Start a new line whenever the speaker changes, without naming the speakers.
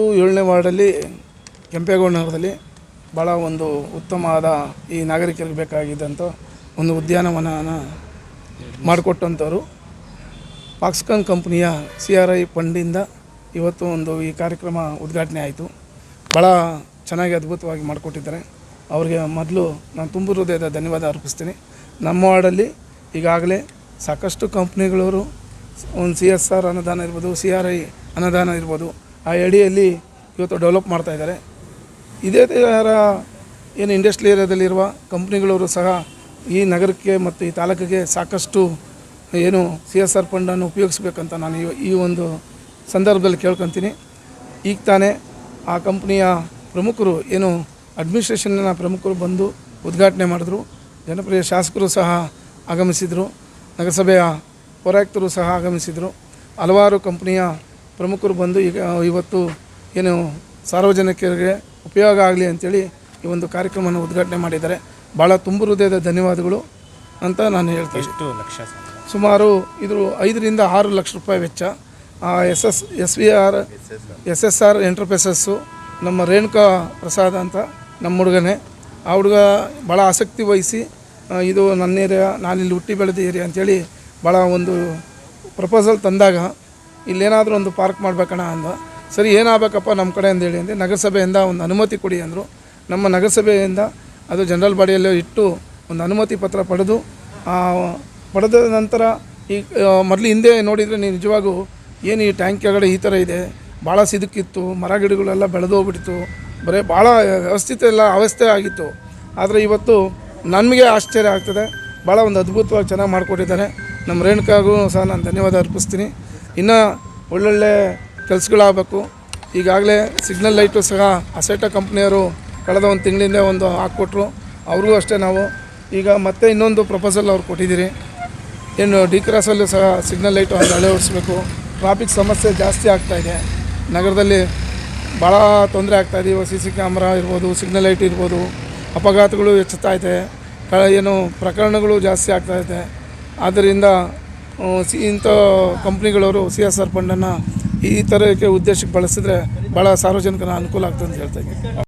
7ನೇ ವಾರ್ಡಲ್ಲಿ ಕೆಂಪೇಗೌಡ ನಗರದಲ್ಲಿ ಭಾಳ ಒಂದು ಉತ್ತಮವಾದ ಈ ನಾಗರಿಕರಿಗೆ ಬೇಕಾಗಿದ್ದಂಥ ಒಂದು ಉದ್ಯಾನವನ ಮಾಡಿಕೊಟ್ಟಂಥವ್ರು ಫಾಕ್ಸ್ಕಾನ್ ಕಂಪ್ನಿಯ CRI ಫಂಡಿಂದ ಇವತ್ತು ಒಂದು ಈ ಕಾರ್ಯಕ್ರಮ ಉದ್ಘಾಟನೆ ಆಯಿತು. ಭಾಳ ಚೆನ್ನಾಗಿ ಅದ್ಭುತವಾಗಿ ಮಾಡಿಕೊಟ್ಟಿದ್ದಾರೆ. ಅವರಿಗೆ ಮೊದಲು ನಾನು ತುಂಬ ಹೃದಯದ ಧನ್ಯವಾದ ಅರ್ಪಿಸ್ತೀನಿ. ನಮ್ಮ ವಾರ್ಡಲ್ಲಿ ಈಗಾಗಲೇ ಸಾಕಷ್ಟು ಕಂಪ್ನಿಗಳವರು ಒಂದು CSR ಅನುದಾನ ಇರ್ಬೋದು, CRI ಅನುದಾನ ಇರ್ಬೋದು, ಆ ಅಡಿಯಲ್ಲಿ ಇವತ್ತು ಡೆವಲಪ್ ಮಾಡ್ತಾಯಿದ್ದಾರೆ. ಇದೇ ಥರ ಏನು ಇಂಡಸ್ಟ್ರಿ ಏರಿಯಾದಲ್ಲಿರುವ ಕಂಪ್ನಿಗಳವರು ಸಹ ಈ ನಗರಕ್ಕೆ ಮತ್ತು ಈ ತಾಲೂಕಿಗೆ ಸಾಕಷ್ಟು ಏನು CSR ಫಂಡನ್ನು ಉಪಯೋಗಿಸ್ಬೇಕಂತ ನಾನು ಈ ಒಂದು ಸಂದರ್ಭದಲ್ಲಿ ಕೇಳ್ಕೊತೀನಿ. ಈಗ ತಾನೇ ಆ ಕಂಪ್ನಿಯ ಪ್ರಮುಖರು ಏನು ಅಡ್ಮಿನಿಸ್ಟ್ರೇಷನ್ನ ಪ್ರಮುಖರು ಬಂದು ಉದ್ಘಾಟನೆ ಮಾಡಿದ್ರು. ಜನಪ್ರಿಯ ಶಾಸಕರು ಸಹ ಆಗಮಿಸಿದರು. ನಗರಸಭೆಯ ಪೌರಾಯುಕ್ತರು ಸಹ ಆಗಮಿಸಿದರು. ಹಲವಾರು ಕಂಪ್ನಿಯ ಪ್ರಮುಖರು ಬಂದು ಇವತ್ತು ಏನು ಸಾರ್ವಜನಿಕರಿಗೆ ಉಪಯೋಗ ಆಗಲಿ ಅಂಥೇಳಿ ಈ ಒಂದು ಕಾರ್ಯಕ್ರಮವನ್ನು ಉದ್ಘಾಟನೆ ಮಾಡಿದ್ದಾರೆ. ಭಾಳ ತುಂಬ ಹೃದಯದ ಧನ್ಯವಾದಗಳು ಅಂತ ನಾನು ಹೇಳ್ತೀನಿ.
ಎಷ್ಟು ಲಕ್ಷ?
ಸುಮಾರು ಇದು 5 ರಿಂದ 6 ಲಕ್ಷ ರೂಪಾಯಿ ವೆಚ್ಚ. SSR ಎಂಟರ್ಪ್ರೈಸಸ್ಸು ನಮ್ಮ ರೇಣುಕಾ ಪ್ರಸಾದ್ ಅಂತ ನಮ್ಮ ಹುಡುಗನೇ. ಆ ಹುಡುಗ ಭಾಳ ಆಸಕ್ತಿ ವಹಿಸಿ ಇದು ನನ್ನ ಏರಿಯಾ, ನಾನಿಲ್ಲಿ ಹುಟ್ಟಿ ಬೆಳೆದ ಏರಿಯಾ ಅಂಥೇಳಿ ಭಾಳ ಒಂದು ಪ್ರಪೋಸಲ್ ತಂದಾಗ ಇಲ್ಲೇನಾದರೂ ಒಂದು ಪಾರ್ಕ್ ಮಾಡಬೇಕಣ್ಣ ಅಂದ. ಸರಿ, ಏನಾಗಬೇಕಪ್ಪ ನಮ್ಮ ಕಡೆ ಅಂದೇಳಿ ಅಂದರೆ ನಗರಸಭೆಯಿಂದ ಒಂದು ಅನುಮತಿ ಕೊಡಿ ಅಂದರು. ನಮ್ಮ ನಗರಸಭೆಯಿಂದ ಅದು ಜನರಲ್ ಬಾಡಿಯಲ್ಲಿ ಇಟ್ಟು ಒಂದು ಅನುಮತಿ ಪತ್ರ ಪಡೆದ ನಂತರ ಈ ಮೊದಲು ಹಿಂದೆ ನೋಡಿದರೆ ನೀವು ನಿಜವಾಗೂ ಏನು ಈ ಟ್ಯಾಂಕ್ ಕೆಳಗಡೆ ಈ ಥರ ಇದೆ, ಭಾಳ ಸಿದುಕಿತ್ತು, ಮರ ಗಿಡಗಳೆಲ್ಲ ಬೆಳೆದೋಗ್ಬಿಟ್ಟಿತ್ತು, ಬರೀ ಭಾಳ ಅವಸ್ಥೆ ಆಗಿತ್ತು. ಆದರೆ ಇವತ್ತು ನಮಗೆ ಆಶ್ಚರ್ಯ ಆಗ್ತದೆ. ಭಾಳ ಒಂದು ಅದ್ಭುತವಾಗಿ ಚೆನ್ನಾಗಿ ಮಾಡಿಕೊಟ್ಟಿದ್ದಾರೆ. ನಮ್ಮ ರೇಣುಕಾಗೂ ಸಹ ನಾನು ಧನ್ಯವಾದ ಅರ್ಪಿಸ್ತೀನಿ. ಇನ್ನು ಒಳ್ಳೊಳ್ಳೆ ಕೆಲಸಗಳಾಗಬೇಕು. ಈಗಾಗಲೇ ಸಿಗ್ನಲ್ ಲೈಟು ಸಹ ಅಸೆಟಾ ಕಂಪ್ನಿಯವರು ಕಳೆದ ಒಂದು ತಿಂಗಳಿಂದ ಒಂದು ಹಾಕ್ಕೊಟ್ರು. ಅವ್ರಿಗೂ ಅಷ್ಟೇ ನಾವು ಈಗ ಮತ್ತೆ ಇನ್ನೊಂದು ಪ್ರಪೋಸಲ್ ಅವ್ರು ಕೊಟ್ಟಿದ್ದೀರಿ. ಏನು ಡಿ ಕ್ರಾಸಲ್ಲೂ ಸಹ ಸಿಗ್ನಲ್ ಲೈಟು ಒಂದು ಅಳವಡಿಸ್ಬೇಕು. ಟ್ರಾಫಿಕ್ ಸಮಸ್ಯೆ ಜಾಸ್ತಿ ಆಗ್ತಾಯಿದೆ ನಗರದಲ್ಲಿ, ಭಾಳ ತೊಂದರೆ ಆಗ್ತಾಯಿದೆ. ಇವಾಗ CC ಕ್ಯಾಮ್ರಾ ಇರ್ಬೋದು, ಸಿಗ್ನಲ್ ಲೈಟ್ ಇರ್ಬೋದು, ಅಪಘಾತಗಳು ಹೆಚ್ಚುತ್ತೈತೆ, ಏನು ಪ್ರಕರಣಗಳು ಜಾಸ್ತಿ ಆಗ್ತಾಯಿದೆ. ಆದ್ದರಿಂದ ಇಂಥ ಕಂಪ್ನಿಗಳವರು CSR ಫಂಡನ್ನು ಈ ಥರಕ್ಕೆ ಉದ್ದೇಶಕ್ಕೆ ಬಳಸಿದ್ರೆ ಭಾಳ ಸಾರ್ವಜನಿಕರ ಅನುಕೂಲ ಆಗ್ತದೆ ಅಂತ ಹೇಳ್ತಾ ಇದ್ದೀನಿ.